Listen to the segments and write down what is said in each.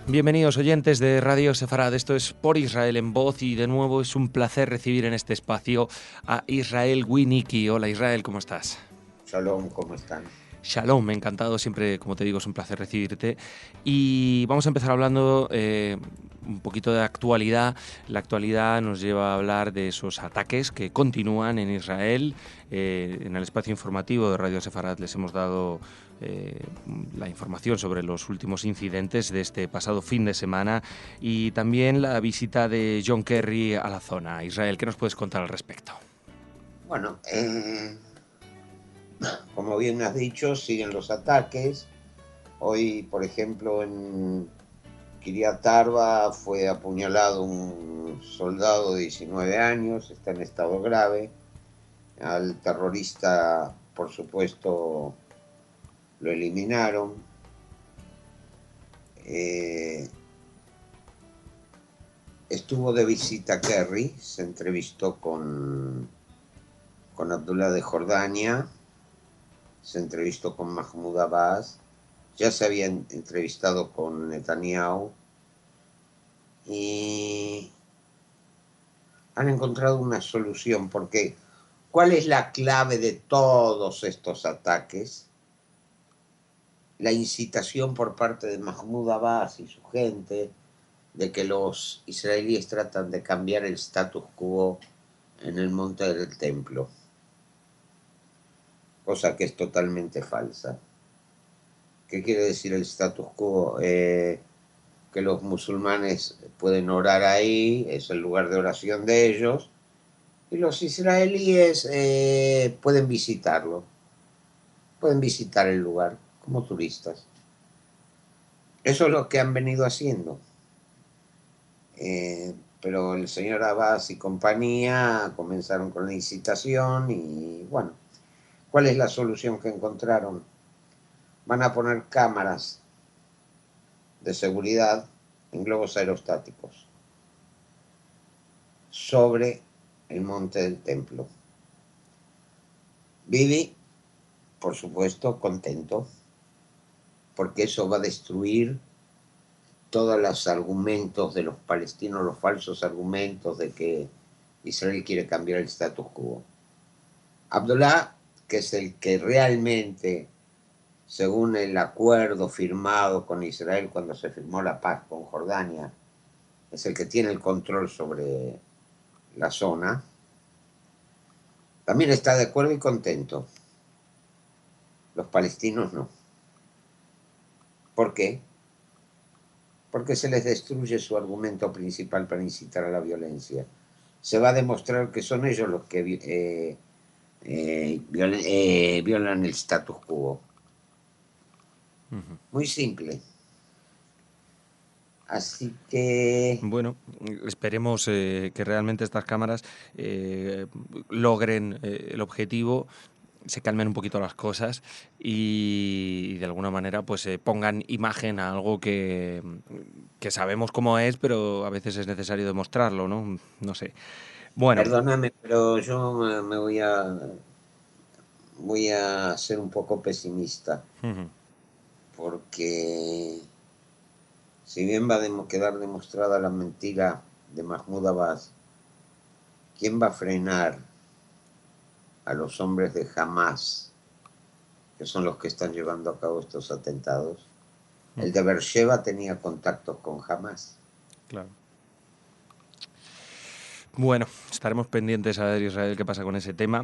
Bienvenidos oyentes de Radio Sefarad, esto es Por Israel en Voz y de nuevo es un placer recibir en este espacio a Israel Winnicki. Hola Israel, ¿cómo estás? Shalom, ¿cómo están? Shalom, encantado, siempre, como te digo, es un placer recibirte. Y vamos a empezar hablando un poquito de actualidad. La actualidad nos lleva a hablar de esos ataques que continúan en Israel. En el espacio informativo de Radio Sefarad les hemos dado la información sobre los últimos incidentes de este pasado fin de semana y también la visita de John Kerry a la zona. Israel, ¿qué nos puedes contar al respecto? Bueno, como bien has dicho, siguen los ataques. Hoy, por ejemplo, en Kiryat Arba fue apuñalado un soldado de 19 años, está en estado grave. Al terrorista, por supuesto, lo eliminaron. Estuvo de visita Kerry, se entrevistó con Abdullah de Jordania, se entrevistó con Mahmoud Abbas, ya se habían entrevistado con Netanyahu y han encontrado una solución, porque ¿cuál es la clave de todos estos ataques? La incitación por parte de Mahmoud Abbas y su gente de que los israelíes tratan de cambiar el status quo en el monte del templo, cosa que es totalmente falsa. ¿Qué quiere decir el status quo? Que los musulmanes pueden orar ahí, es el lugar de oración de ellos, y los israelíes pueden visitarlo, pueden visitar el lugar como turistas. Eso es lo que han venido haciendo. Pero el señor Abbas y compañía comenzaron con la incitación y bueno, ¿cuál es la solución que encontraron? Van a poner cámaras de seguridad en globos aerostáticos sobre el monte del templo. Bibi, por supuesto, contento, porque eso va a destruir todos los argumentos de los palestinos, los falsos argumentos de que Israel quiere cambiar el status quo. Abdullah, que es el que realmente, según el acuerdo firmado con Israel cuando se firmó la paz con Jordania, es el que tiene el control sobre la zona, también está de acuerdo y contento. Los palestinos no. ¿Por qué? Porque se les destruye su argumento principal para incitar a la violencia. Se va a demostrar que son ellos los que violan el status quo. Muy simple. Así que... Bueno, esperemos que realmente estas cámaras logren el objetivo, se calmen un poquito las cosas y de alguna manera pues pongan imagen a algo que sabemos cómo es, pero a veces es necesario demostrarlo, ¿no? No sé. Bueno. Perdóname, pero yo me voy a ser un poco pesimista, porque si bien va a quedar demostrada la mentira de Mahmoud Abbas, ¿quién va a frenar a los hombres de Hamas, que son los que están llevando a cabo estos atentados? El de Beersheba tenía contactos con Hamas. Claro. Bueno, estaremos pendientes a ver, Israel, qué pasa con ese tema.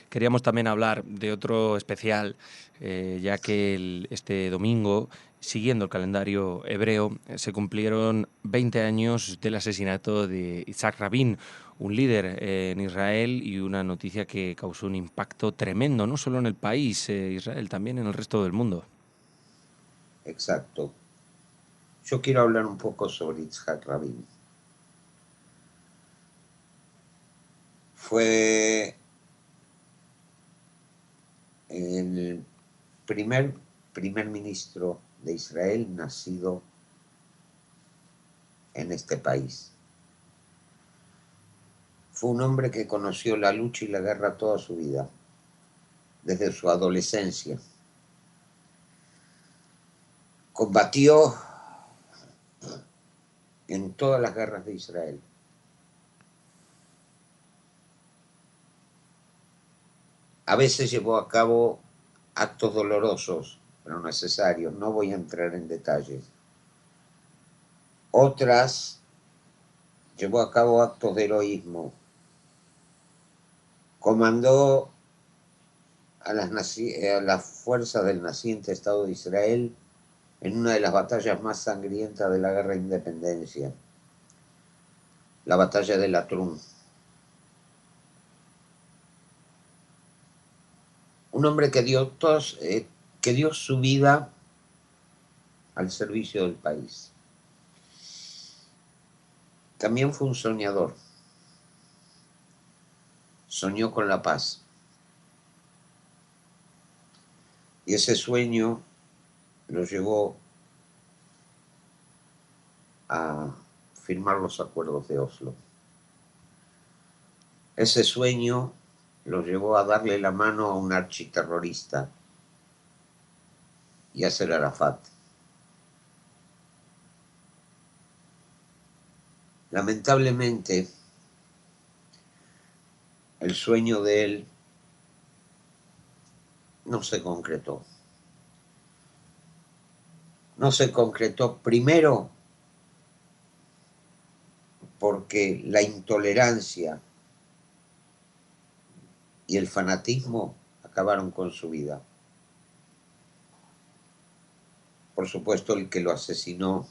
Queríamos también hablar de otro especial, ya que este domingo, siguiendo el calendario hebreo, se cumplieron 20 años del asesinato de Isaac Rabin, un líder en Israel y una noticia que causó un impacto tremendo, no solo en el país, Israel, también en el resto del mundo. Exacto. Yo quiero hablar un poco sobre Yitzhak Rabin. Fue el primer ministro de Israel nacido en este país. Fue un hombre que conoció la lucha y la guerra toda su vida, desde su adolescencia. Combatió en todas las guerras de Israel. A veces llevó a cabo actos dolorosos, pero necesarios. No voy a entrar en detalles. Otras llevó a cabo actos de heroísmo. Comandó a las fuerzas del naciente Estado de Israel en una de las batallas más sangrientas de la Guerra de Independencia, la batalla de Latrun. Un hombre que dio su vida al servicio del país. También fue un soñador. Soñó con la paz. Y ese sueño lo llevó a firmar los acuerdos de Oslo. Ese sueño lo llevó a darle la mano a un architerrorista, Yasser Arafat. Lamentablemente, el sueño de él no se concretó. No se concretó primero porque la intolerancia y el fanatismo acabaron con su vida. Por supuesto, el que lo asesinó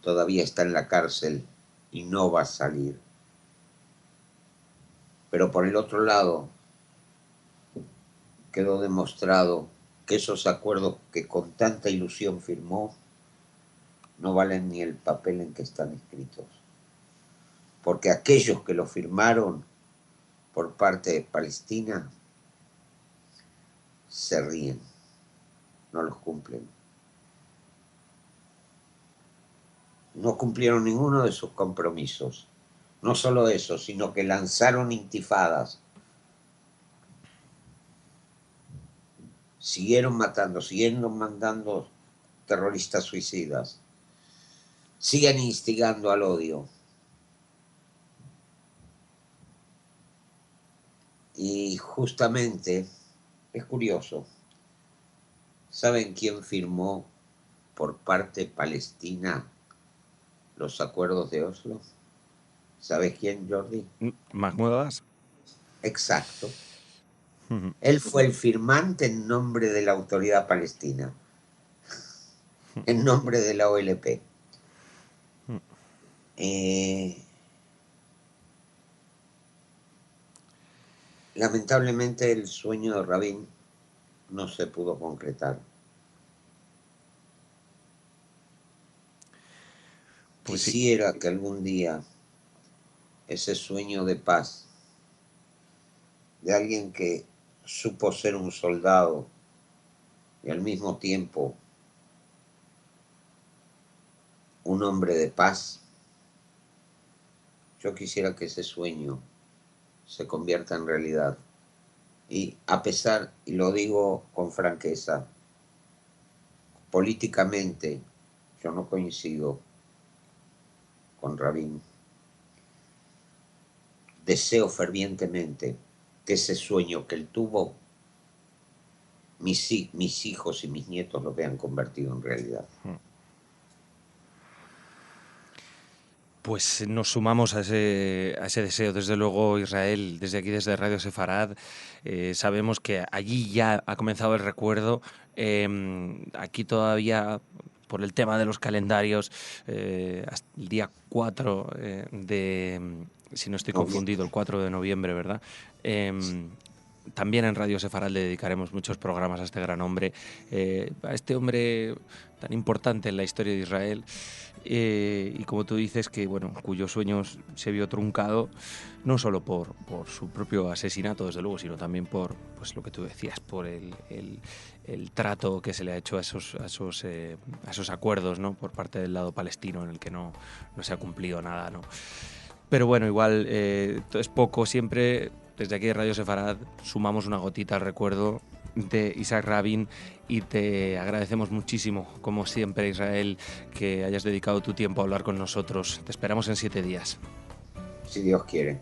todavía está en la cárcel y no va a salir. Pero por el otro lado, quedó demostrado que esos acuerdos que con tanta ilusión firmó no valen ni el papel en que están escritos. Porque aquellos que lo firmaron por parte de Palestina se ríen, no los cumplen. No cumplieron ninguno de sus compromisos. No solo eso, sino que lanzaron intifadas. Siguieron matando, siguieron mandando terroristas suicidas. Siguen instigando al odio. Y justamente, es curioso, ¿saben quién firmó por parte palestina los acuerdos de Oslo? ¿Sabes quién, Jordi? Mahmoud Abbas. Exacto. Él fue el firmante en nombre de la autoridad palestina, en nombre de la OLP. Lamentablemente el sueño de Rabin no se pudo concretar. Pues Quisiera que algún día ese sueño de paz de alguien que supo ser un soldado y al mismo tiempo un hombre de paz, yo quisiera que ese sueño se convierta en realidad. Y a pesar, y lo digo con franqueza, políticamente yo no coincido con Rabin. Deseo fervientemente que ese sueño que él tuvo, mis hijos y mis nietos lo vean convertido en realidad. Pues nos sumamos a ese deseo. Desde luego, Israel, desde aquí, desde Radio Sefarad, sabemos que allí ya ha comenzado el recuerdo. Aquí todavía, por el tema de los calendarios, hasta el día 4 si no estoy confundido, el 4 de noviembre, ¿verdad? También en Radio Sefarad le dedicaremos muchos programas a este gran hombre, a este hombre tan importante en la historia de Israel. Y como tú dices, que bueno, cuyos sueños se vio truncado no solo por su propio asesinato, desde luego, sino también por pues lo que tú decías, por el trato que se le ha hecho a esos acuerdos, ¿no? Por parte del lado palestino, en el que no se ha cumplido nada, ¿no? Pero bueno, igual es poco. Siempre desde aquí de Radio Sefarad sumamos una gotita al recuerdo de Isaac Rabin, y te agradecemos muchísimo, como siempre, Israel, que hayas dedicado tu tiempo a hablar con nosotros. Te esperamos en 7 días. Si Dios quiere.